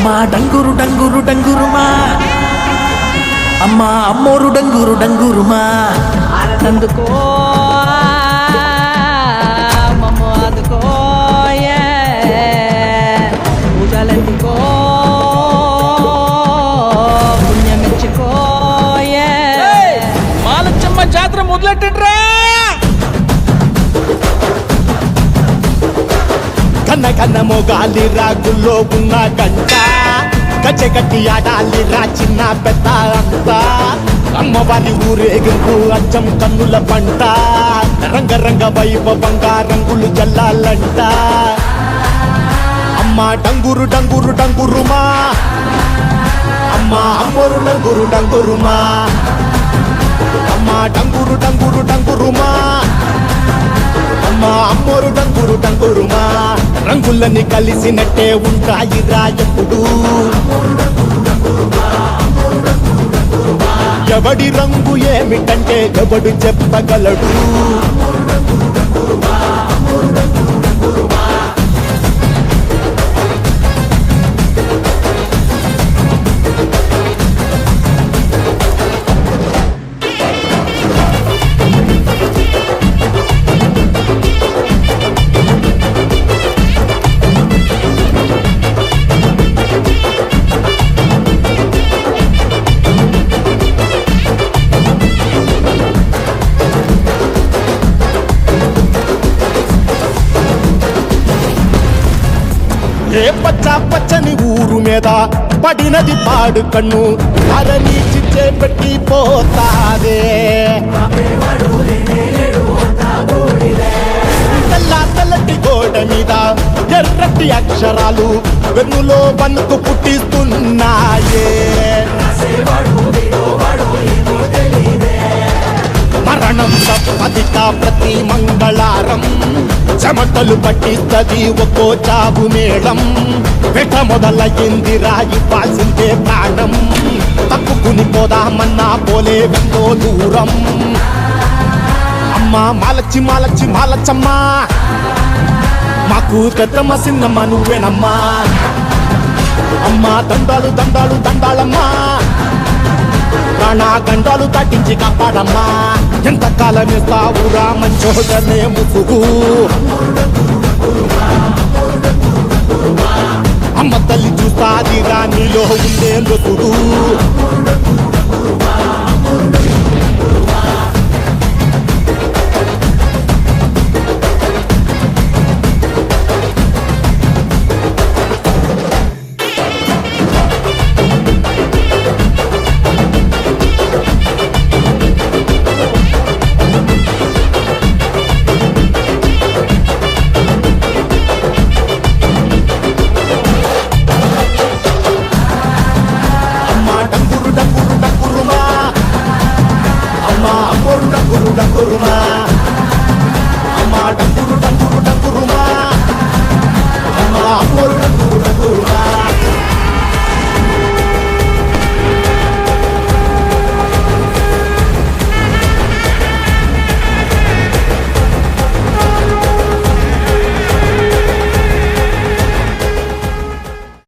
అమ్మా డంగురు డంగురు డంగురుమా, అమ్మా అమ్మోరు డంగురు డంగురుమా. అందుకో మమ్మ అందుకో పూజలందుకో పుణ్యమిచ్చుకో. మాలచ్చమ్మ జాతర మొదలెట్టండ్రా. కన్న కన్న మొగాలి రాగుల్లో ఉన్న గంట, గచ్చగట్టి ఆడాలి రా చిన్న పెద్ద అంతా. అమ్మవారి ఊరేగింపు అచ్చం కన్నుల పంట, రంగరంగ వైభవంగా రంగులు జల్లాలంట. అమ్మ డంగురు డంగురు డంగురుమా, అమ్మ అమ్మోరు డంగురు డంగురుమా. అమ్మ డంగురు డంగురు డంగురుమా, అమ్మ అమ్మోరు డంగురు డంగురుమా. రంగులని కలిసినట్టే ఉంటాయి రా ఎప్పుడు. ఎవడి రంగు ఏమిటంటే ఎవడు చెప్పగలడు. ఏ పచ్చ పచ్చని ఊరు మీద పడినది పాడు కన్ను, అరని చిచ్చే పెట్టి పోతాదే. తెల్ల తెల్లటి గోడ మీద ఎర్రటి అక్షరాలు వెన్నులో వణుకు పుట్టిస్తున్నాయే. మరణం తప్పదిక ప్రతి మంగళారం, చెమటలు పట్టిస్తది ఒక్కో చావు మేళం. వెట మొదలయ్యింది రాయి పాల్సిందే ప్రాణం, తప్పుకుని పోదామన్నా పోలే వెందో దూరం. అమ్మా మాలచ్చి మాలచ్చి మాలచ్చమ్మా, మాకు పెద్దమ్మ సిన్నమ్మ నువ్వేనమ్మా. అమ్మా దండాలు దండాలు దండాలమ్మా, ప్రాణా గండాలు దాటించి కాపాడమ్మా. ఎంతకాలం ఇస్తావురా మంచోదనే ముసుగు. అమ్మ తల్లి చూస్తాది రాణిలో ఉండే లొసుడు.